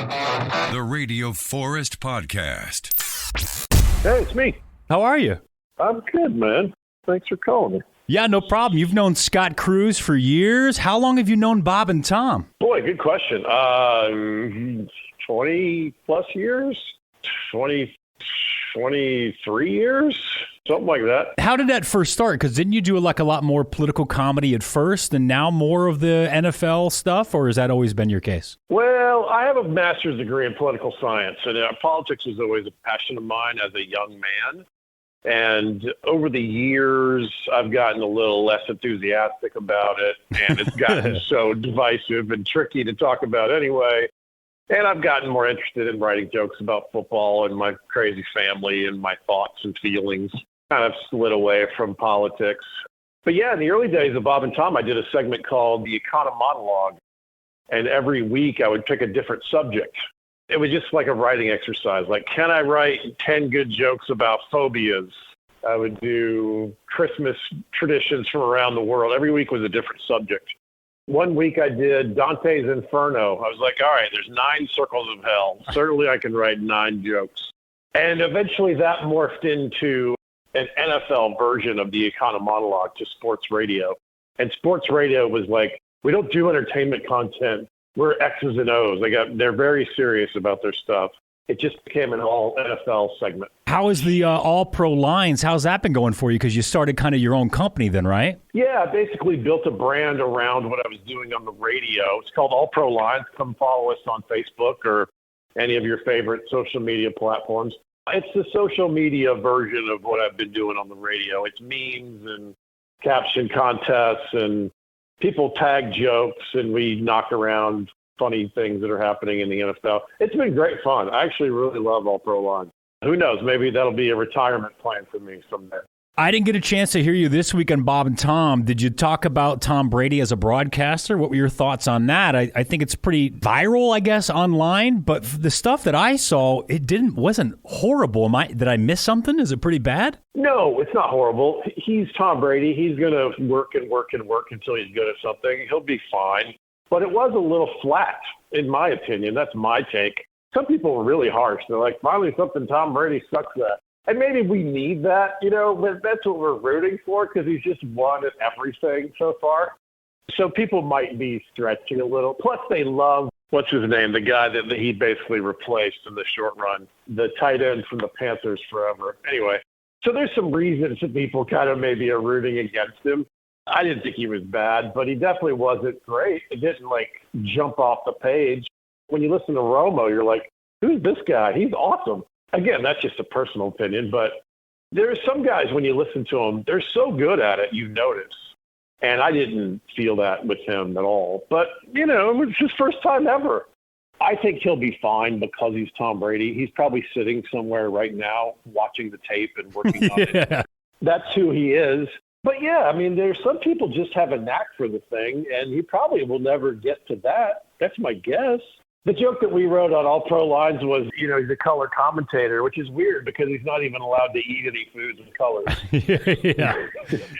The Radio Forest Podcast. Hey, it's me. How are you? I'm good, man. Thanks for calling me. Yeah, no problem. You've known Scott Cruz for years. How long have you known Bob and Tom? Boy, good question. 20 plus years? 23 years? Something like that. How did that first start? Because didn't you do like a lot more political comedy at first and now more of the NFL stuff, or has that always been your case? Well, I have a master's degree in political science, and politics was always a passion of mine as a young man. And over the years, I've gotten a little less enthusiastic about it, and it's gotten so divisive and tricky to talk about anyway. And I've gotten more interested in writing jokes about football and my crazy family and my thoughts and feelings. Kind of slid away from politics. But yeah, in the early days of Bob and Tom, I did a segment called the Economopoulos. And every week I would pick a different subject. It was just like a writing exercise. Like, can I write 10 good jokes about phobias? I would do Christmas traditions from around the world. Every week was a different subject. One week I did Dante's Inferno. I was like, all right, there's 9 circles of hell. Certainly I can write 9 jokes. And eventually that morphed into an NFL version of the Economopoulos to sports radio. And sports radio was like, we don't do entertainment content. We're X's and O's. They're very serious about their stuff. It just became an all NFL segment. How is the All Pro Lines? How's that been going for you? Because you started kind of your own company then, right? Yeah, I basically built a brand around what I was doing on the radio. It's called All Pro Lines. Come follow us on Facebook or any of your favorite social media platforms. It's the social media version of what I've been doing on the radio. It's memes and caption contests, and people tag jokes, and we knock around funny things that are happening in the NFL. It's been great fun. I actually really love All Pro Line. Who knows? Maybe that'll be a retirement plan for me someday. I didn't get a chance to hear you this week on Bob and Tom. Did you talk about Tom Brady as a broadcaster? What were your thoughts on that? I think it's pretty viral, I guess, online. But the stuff that I saw, wasn't horrible. Did I miss something? Is it pretty bad? No, it's not horrible. He's Tom Brady. He's going to work and work and work until he's good at something. He'll be fine. But it was a little flat, in my opinion. That's my take. Some people were really harsh. They're like, finally something Tom Brady sucks at. And maybe we need that, but that's what we're rooting for because he's just won at everything so far. So people might be stretching a little. Plus, they love, what's his name, the guy that he basically replaced in the short run, the tight end from the Panthers forever. Anyway, so there's some reasons that people kind of maybe are rooting against him. I didn't think he was bad, but he definitely wasn't great. It didn't, jump off the page. When you listen to Romo, you're like, who's this guy? He's awesome. Again, that's just a personal opinion, but there are some guys, when you listen to them, they're so good at it, you notice. And I didn't feel that with him at all. But, it was his first time ever. I think he'll be fine because he's Tom Brady. He's probably sitting somewhere right now watching the tape and working on it. That's who he is. But, yeah, there's some people just have a knack for the thing, and he probably will never get to that. That's my guess. The joke that we wrote on All Pro Lines was, he's a color commentator, which is weird because he's not even allowed to eat any foods in colors. Yeah.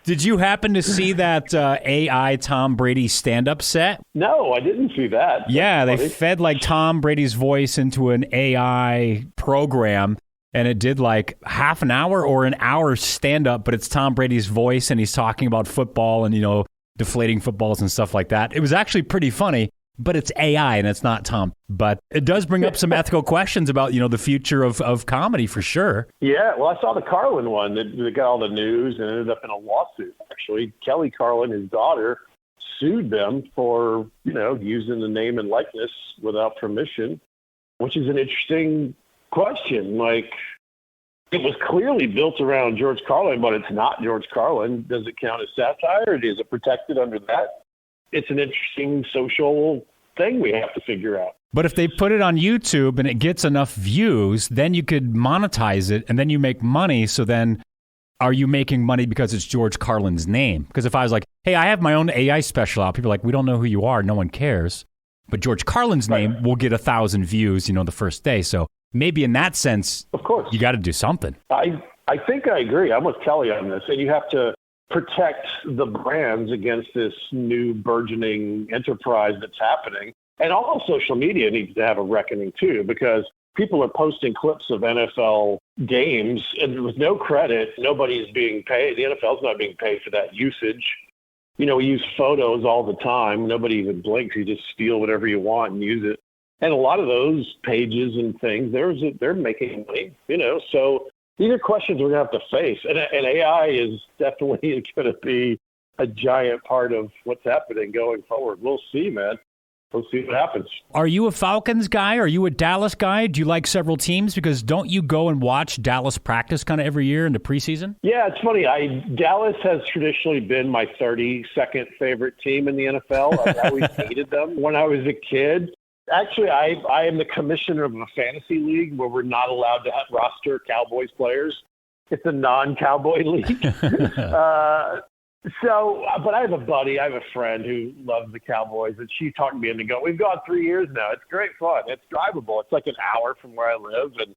Did you happen to see that AI Tom Brady stand-up set? No, I didn't see that. Yeah, they fed Tom Brady's voice into an AI program, and it did half an hour or an hour stand-up, but it's Tom Brady's voice, and he's talking about football and, deflating footballs and stuff like that. It was actually pretty funny. But it's AI and it's not Tom. But it does bring up some ethical questions about, the future of comedy for sure. Yeah, well, I saw the Carlin one that got all the news and ended up in a lawsuit, actually. Kelly Carlin, his daughter, sued them for, using the name and likeness without permission, which is an interesting question. It was clearly built around George Carlin, but it's not George Carlin. Does it count as satire? Is it protected under that? It's an interesting social thing we have to figure out. But if they put it on YouTube and it gets enough views, then you could monetize it and then you make money. So then are you making money because it's George Carlin's name? Because if I was like, hey, I have my own AI special out, people are like, we don't know who you are. No one cares. But George Carlin's name will get 1,000 views, the first day. So maybe in that sense, of course, you got to do something. I think I agree. I'm with Kelly on this. And you have to protect the brands against this new burgeoning enterprise that's happening. And all social media needs to have a reckoning too, because people are posting clips of NFL games and with no credit, nobody is being paid. The NFL's not being paid for that usage. We use photos all the time. Nobody even blinks. You just steal whatever you want and use it. And a lot of those pages and things, they're making money, So these are questions we're going to have to face. And AI is definitely going to be a giant part of what's happening going forward. We'll see, man. We'll see what happens. Are you a Falcons guy? Are you a Dallas guy? Do you like several teams? Because don't you go and watch Dallas practice kind of every year in the preseason? Yeah, it's funny. Dallas has traditionally been my 32nd favorite team in the NFL. I've always hated them when I was a kid. Actually, I am the commissioner of a fantasy league where we're not allowed to roster Cowboys players. It's a non-Cowboy league. But I have a buddy, I have a friend who loves the Cowboys, and she talked me into going. We've gone 3 years now. It's great fun. It's drivable. It's like an hour from where I live, and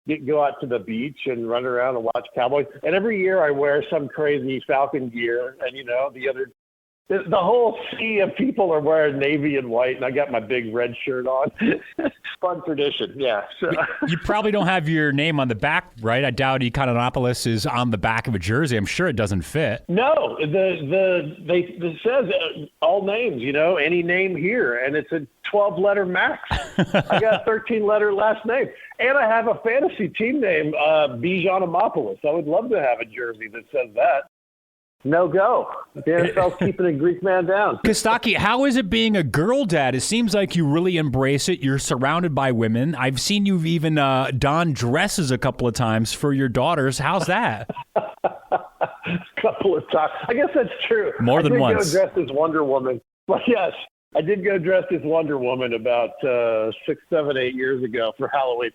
you can go out to the beach and run around and watch Cowboys. And every year I wear some crazy Falcon gear, and the whole sea of people are wearing navy and white, and I got my big red shirt on. Fun tradition, yeah. So. You probably don't have your name on the back, right? I doubt Economopoulos is on the back of a jersey. I'm sure it doesn't fit. No, it says all names, any name here, and it's a 12-letter max. I got a 13-letter last name, and I have a fantasy team name, Economopoulos. I would love to have a jersey that says that. No go. The NFL's keeping a Greek man down. Costaki, how is it being a girl dad? It seems like you really embrace it. You're surrounded by women. I've seen you've even donned dresses a couple of times for your daughters. How's that? A couple of times. I guess that's true. More than once. I did go dressed as Wonder Woman. Well, yes, I did go dressed as Wonder Woman about 6, 7, 8 years ago for Halloween.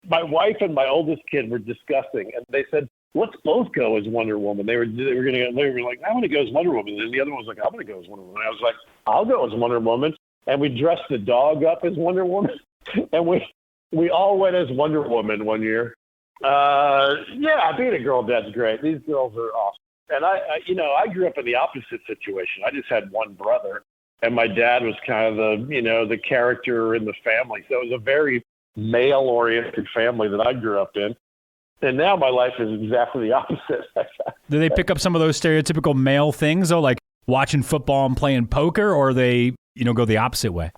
My wife and my oldest kid were discussing, and they said, let's both go as Wonder Woman. They were like, I want to go as Wonder Woman. And the other one was like, I'm going to go as Wonder Woman. I was like, I'll go as Wonder Woman. And we dressed the dog up as Wonder Woman. And we all went as Wonder Woman one year. Being a girl dad's great. These girls are awesome. And I grew up in the opposite situation. I just had one brother, and my dad was kind of the character in the family. So it was a very male-oriented family that I grew up in. And now my life is exactly the opposite. Do they pick up some of those stereotypical male things, though, like watching football and playing poker, or they, go the opposite way?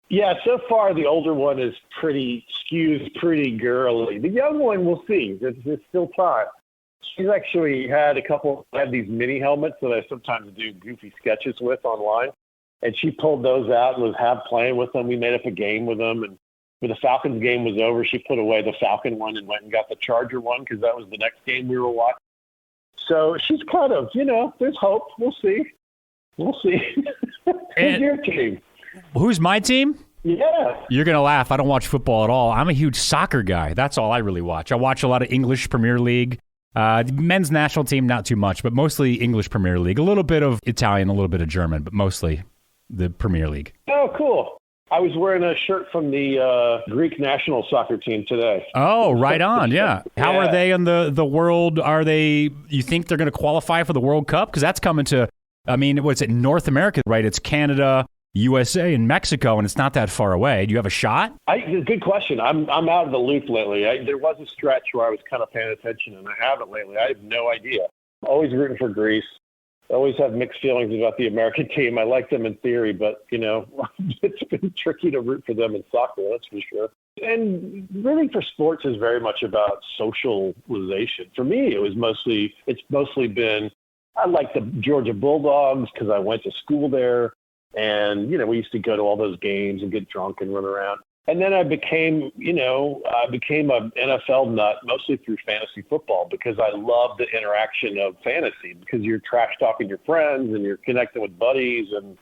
Yeah, so far the older one is skews pretty girly. The young one, we'll see. There's still time. She's actually had these mini helmets that I sometimes do goofy sketches with online. And she pulled those out and was playing with them. We made up a game with them, and when the Falcons game was over, she put away the Falcon one and went and got the Charger one because that was the next game we were watching. So she's kind of, there's hope. We'll see. Who's your team? Who's my team? Yeah. You're going to laugh. I don't watch football at all. I'm a huge soccer guy. That's all I really watch. I watch a lot of English Premier League. Men's national team, not too much, but mostly English Premier League. A little bit of Italian, a little bit of German, but mostly the Premier League. Oh, cool. I was wearing a shirt from the Greek national soccer team today. Oh, right on, yeah. How are they in the world? You think they're going to qualify for the World Cup? Because that's coming to, what's it, North America, right? It's Canada, USA, and Mexico, and it's not that far away. Do you have a shot? Good question. I'm out of the loop lately. There was a stretch where I was kind of paying attention, and I haven't lately. I have no idea. Always rooting for Greece. I always have mixed feelings about the American team. I like them in theory, but, it's been tricky to root for them in soccer, that's for sure. And rooting for sports is very much about socialization. For me, it's mostly been, I like the Georgia Bulldogs because I went to school there. And, we used to go to all those games and get drunk and run around. And then I became an NFL nut mostly through fantasy football because I love the interaction of fantasy because you're trash talking your friends and you're connecting with buddies and,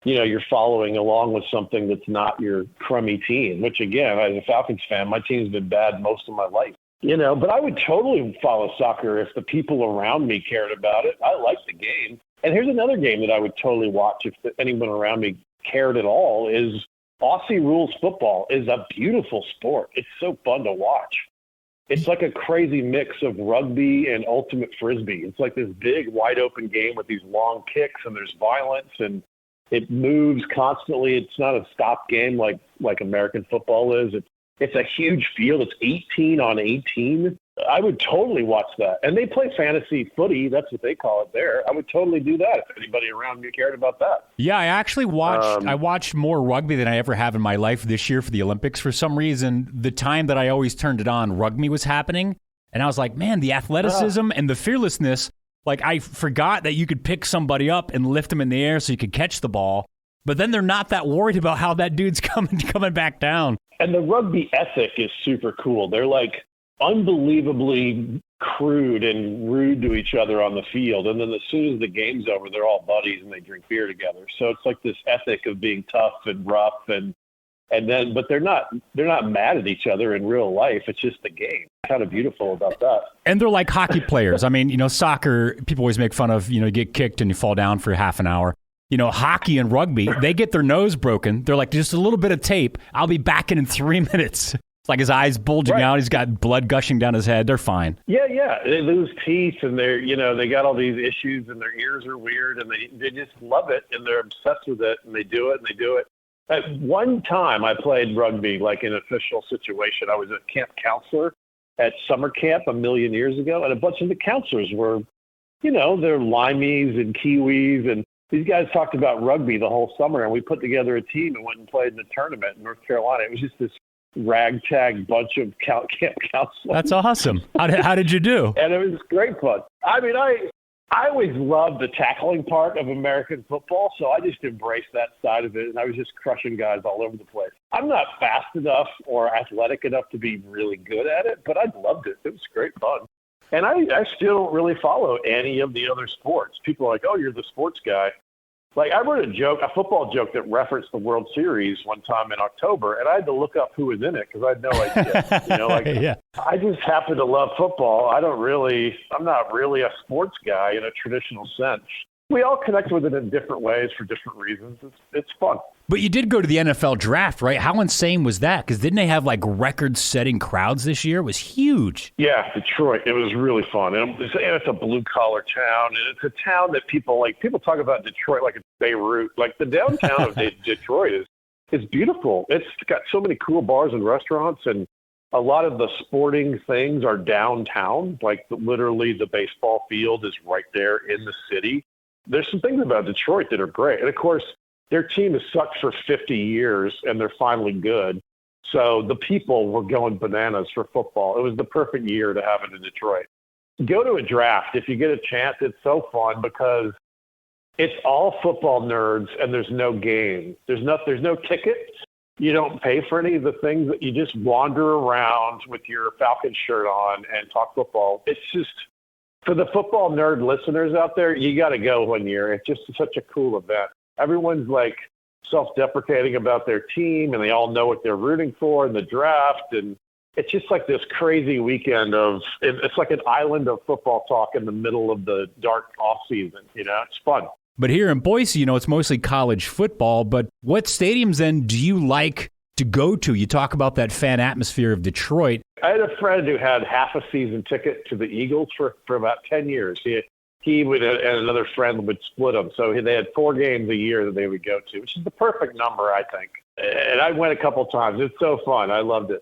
you're following along with something that's not your crummy team, which again, as a Falcons fan, my team's been bad most of my life, but I would totally follow soccer if the people around me cared about it. I like the game. And here's another game that I would totally watch if anyone around me cared at all is Aussie rules football is a beautiful sport. It's so fun to watch. It's like a crazy mix of rugby and ultimate frisbee. It's like this big, wide open game with these long kicks and there's violence and It moves constantly. It's not a stop game like American football is. It's a huge field. It's 18 on 18. I would totally watch that. And they play fantasy footy. That's what they call it there. I would totally do that if anybody around me cared about that. Yeah, I actually watched more rugby than I ever have in my life this year for the Olympics. For some reason, the time that I always turned it on, rugby was happening. And I was like, man, the athleticism and the fearlessness, like I forgot that you could pick somebody up and lift them in the air so you could catch the ball. But then they're not that worried about how that dude's coming back down. And the rugby ethic is super cool. They're like unbelievably crude and rude to each other on the field. And then as soon as the game's over, they're all buddies and they drink beer together. So it's like this ethic of being tough and rough but they're not mad at each other in real life. It's just the game. Kind of beautiful about that. And they're like hockey players. I mean, soccer, people always make fun of, you get kicked and you fall down for half an hour. Hockey and rugby, they get their nose broken. They're like, just a little bit of tape. I'll be back in 3 minutes. It's like his eyes bulging out. He's got blood gushing down his head. They're fine. Yeah. They lose teeth and they got all these issues and their ears are weird and they just love it and they're obsessed with it and they do it. At one time I played rugby like in an official situation. I was a camp counselor at summer camp a million years ago, and a bunch of the counselors were, they're Limeys and Kiwis, and these guys talked about rugby the whole summer, and we put together a team and went and played in a tournament in North Carolina. It was just this ragtag bunch of camp counselors. That's awesome. How did you do? And it was great fun. I mean, I always loved the tackling part of American football, so I just embraced that side of it, and I was just crushing guys all over the place. I'm not fast enough or athletic enough to be really good at it, but I loved it. It was great fun. And I still don't really follow any of the other sports. People are like, oh, you're the sports guy. Like, I wrote a football joke that referenced the World Series one time in October, and I had to look up who was in it because I had no idea. Yeah. I just happen to love football. I'm not really a sports guy in a traditional sense. We all connect with it in different ways for different reasons. It's fun. But you did go to the NFL draft, right? How insane was that? Because didn't they have like record-setting crowds this year? It was huge. Yeah, Detroit. It was really fun. And it's a blue-collar town. And it's a town that people talk about Detroit like it's Beirut. Like the downtown of Detroit is beautiful. It's got so many cool bars and restaurants, and a lot of the sporting things are downtown. Like literally the baseball field is right there in the city. There's some things about Detroit that are great. And, of course, their team has sucked for 50 years, and they're finally good. So the people were going bananas for football. It was the perfect year to have it in Detroit. Go to a draft if you get a chance. It's so fun because it's all football nerds, and there's no game. There's no ticket. You don't pay for any of the things. That you just wander around with your Falcons shirt on and talk football. It's just, for the football nerd listeners out there, you got to go one year. It's just such a cool event. Everyone's like self-deprecating about their team, and they all know what they're rooting for in the draft. And it's just like this crazy weekend it's like an island of football talk in the middle of the dark off season. It's fun. But here in Boise, it's mostly college football. But what stadiums then do you like to go to? You talk about that fan atmosphere of Detroit. I had a friend who had half a season ticket to the Eagles for about 10 years. He would, and another friend would split them. So they had 4 games a year that they would go to, which is the perfect number, I think. And I went a couple times. It's so fun. I loved it.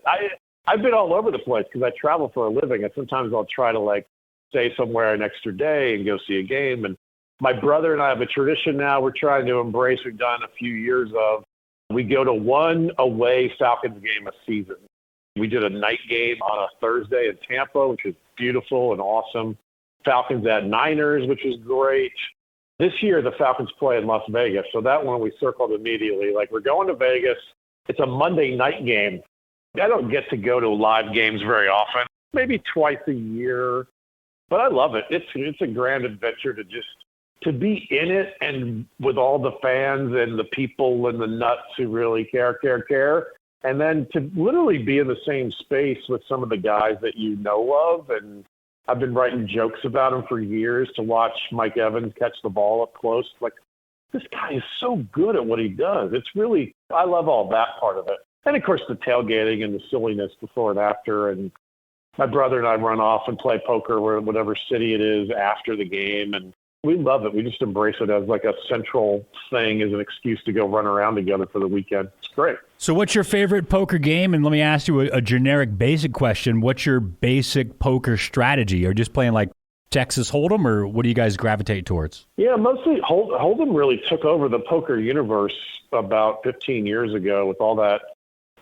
I've been all over the place because I travel for a living, and sometimes I'll try to stay somewhere an extra day and go see a game. And my brother and I have a tradition now we're trying to embrace. We've done a few years of. We go to one away Falcons game a season. We did a night game on a Thursday in Tampa, which was beautiful and awesome. Falcons at Niners, which was great. This year, the Falcons play in Las Vegas, so that one we circled immediately. We're going to Vegas. It's a Monday night game. I don't get to go to live games very often, maybe twice a year, but I love it. It's a grand adventure to be in it and with all the fans and the people and the nuts who really care, and then to literally be in the same space with some of the guys that you know of. And I've been writing jokes about him for years, to watch Mike Evans catch the ball up close. This guy is so good at what he does. I love all that part of it. And, of course, the tailgating and the silliness before and after. And my brother and I run off and play poker whatever city it is after the game. And We love it. We just embrace it as like a central thing, as an excuse to go run around together for the weekend. It's great. So what's your favorite poker game? And let me ask you a generic basic question. What's your basic poker strategy? Are you just playing like Texas Hold'em, or what do you guys gravitate towards? Yeah, mostly Hold'em really took over the poker universe about 15 years ago with all that,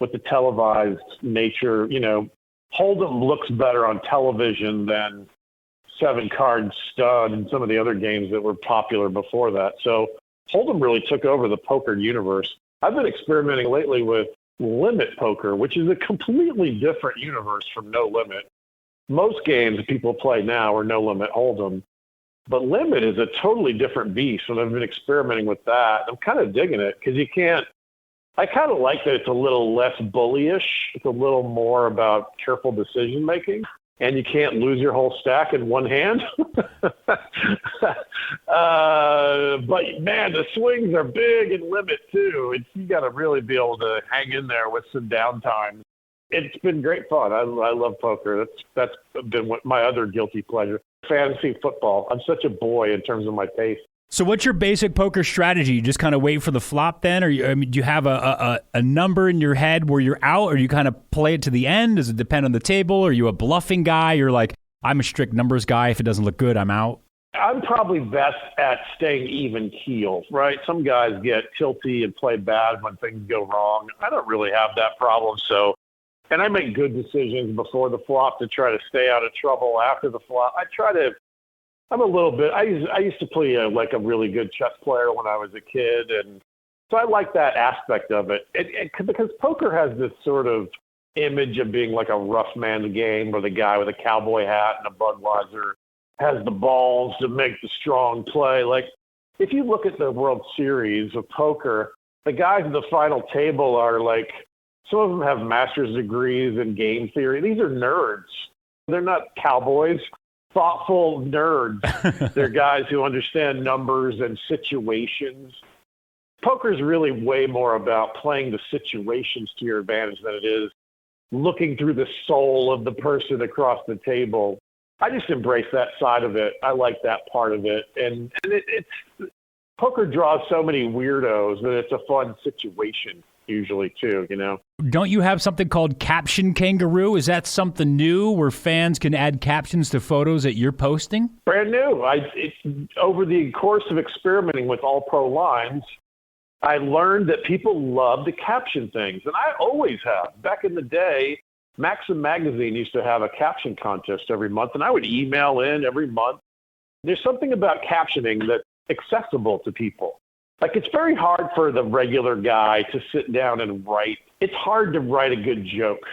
with the televised nature. You know, Hold'em looks better on television than 7-card stud and some of the other games that were popular before that. So Hold'em really took over the poker universe. I've been experimenting lately with limit poker, which is a completely different universe from no limit. Most games people play now are no limit Hold'em, but limit is a totally different beast. And I've been experimenting with that. I'm kind of digging it because I kind of like that it's a little less bullyish. It's a little more about careful decision making. And you can't lose your whole stack in one hand. But, man, the swings are big and limit, too. You got to really be able to hang in there with some downtime. It's been great fun. I love poker. That's been my other guilty pleasure. Fantasy football. I'm such a boy in terms of my taste. So what's your basic poker strategy? You just kind of wait for the flop then? Or do you have a number in your head where you're out, or you kind of play it to the end? Does it depend on the table? Are you a bluffing guy? You're like, I'm a strict numbers guy. If it doesn't look good, I'm out. I'm probably best at staying even keel, right? Some guys get tilty and play bad when things go wrong. I don't really have that problem. And I make good decisions before the flop to try to stay out of trouble after the flop. I'm a little bit. I used to play like a really good chess player when I was a kid, and so I like that aspect of it. Because poker has this sort of image of being like a rough man game, where the guy with a cowboy hat and a Budweiser has the balls to make the strong play. Like if you look at the World Series of poker, the guys at the final table are like, some of them have master's degrees in game theory. These are nerds. They're not cowboys. Thoughtful nerds. They're guys who understand numbers and situations. Poker is really way more about playing the situations to your advantage than it is looking through the soul of the person across the table. I just embrace that side of it. I like that part of it. And it's poker draws so many weirdos that it's a fun situation usually too, you know. Don't you have something called Caption Kangaroo? Is that something new where fans can add captions to photos that you're posting? Brand new. Over the course of experimenting with All Pro lines, I learned that people love to caption things, and I always have. Back in the day, Maxim Magazine used to have a caption contest every month, and I would email in every month. There's something about captioning that's accessible to people. Like, it's very hard for the regular guy to sit down and write. It's hard to write a good joke.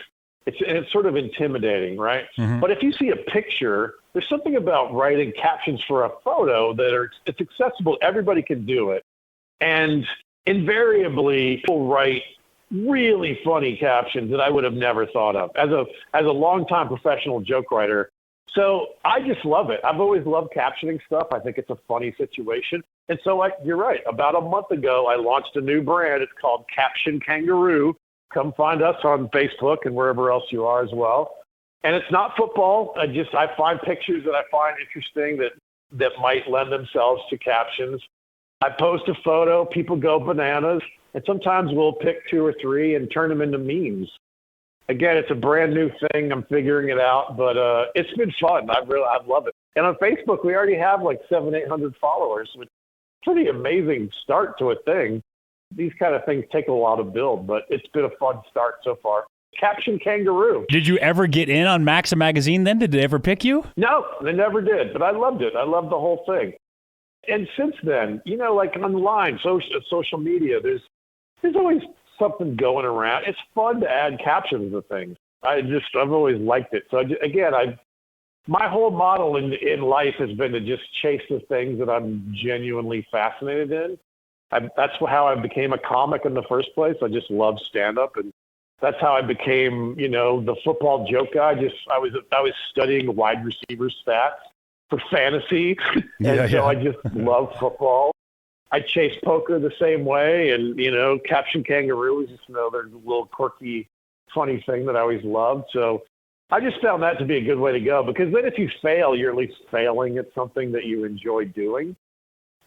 It's sort of intimidating, right? Mm-hmm. But if you see a picture, there's something about writing captions for a photo it's accessible. Everybody can do it. And invariably, people write really funny captions that I would have never thought of as a longtime professional joke writer. So I just love it. I've always loved captioning stuff. I think it's a funny situation. And so you're right. About a month ago, I launched a new brand. It's called Caption Kangaroo. Come find us on Facebook and wherever else you are as well. And it's not football. I find pictures that I find interesting that might lend themselves to captions. I post a photo, people go bananas, and sometimes we'll pick 2 or 3 and turn them into memes. Again, it's a brand new thing. I'm figuring it out, but it's been fun. I love it. And on Facebook, we already have like 700-800 followers, which is a pretty amazing start to a thing. These kind of things take a while to build, but it's been a fun start so far. Caption Kangaroo. Did you ever get in on Maxim Magazine then? Did they ever pick you? No, they never did, but I loved it. I loved the whole thing. And since then, like online, social media, there's always something going around. It's fun to add captions to things. I've always liked it. So my whole model in life has been to just chase the things that I'm genuinely fascinated in. That's how I became a comic in the first place. I just love stand-up, and that's how I became, the football joke guy. I was studying wide receiver stats for fantasy, I just love football. I chase poker the same way, and, Caption Kangaroo is just another little quirky, funny thing that I always loved. So I just found that to be a good way to go, because then if you fail, you're at least failing at something that you enjoy doing.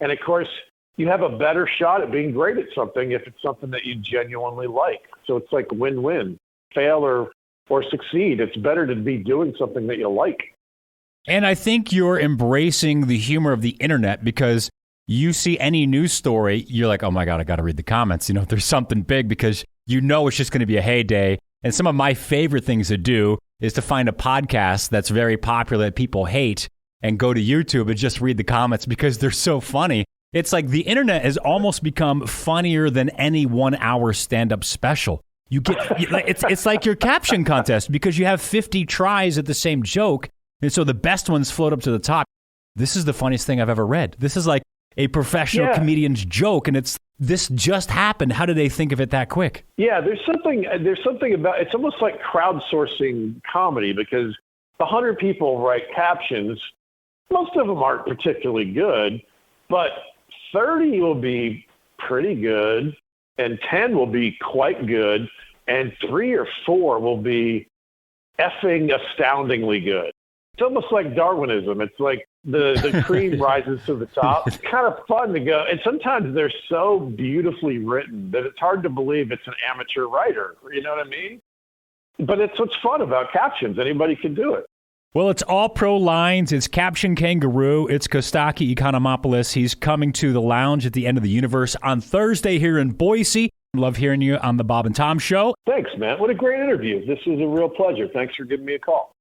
And of course, you have a better shot at being great at something if it's something that you genuinely like. So it's like win-win. Fail or succeed. It's better to be doing something that you like. And I think you're embracing the humor of the internet, because you see any news story, you're like, oh my God, I got to read the comments. There's something big, because it's just going to be a heyday. And some of my favorite things to do is to find a podcast that's very popular that people hate and go to YouTube and just read the comments, because they're so funny. It's like the internet has almost become funnier than any 1 hour stand-up special. It's like your caption contest, because you have 50 tries at the same joke. And so the best ones float up to the top. This is the funniest thing I've ever read. This is like a professional comedian's joke, and this just happened. How did they think of it that quick? Yeah, there's something about it's almost like crowdsourcing comedy, because the 100 people write captions. Most of them aren't particularly good, but 30 will be pretty good, and 10 will be quite good, and 3 or 4 will be effing astoundingly good. It's almost like Darwinism. It's like the cream rises to the top. It's kind of fun to go. And sometimes they're so beautifully written that it's hard to believe it's an amateur writer. You know what I mean? But it's what's fun about captions. Anybody can do it. Well, it's all pro lines. It's Caption Kangaroo. It's Costaki Economopoulos. He's coming to the lounge at the end of the universe on Thursday here in Boise. Love hearing you on the Bob and Tom Show. Thanks, man. What a great interview. This was a real pleasure. Thanks for giving me a call.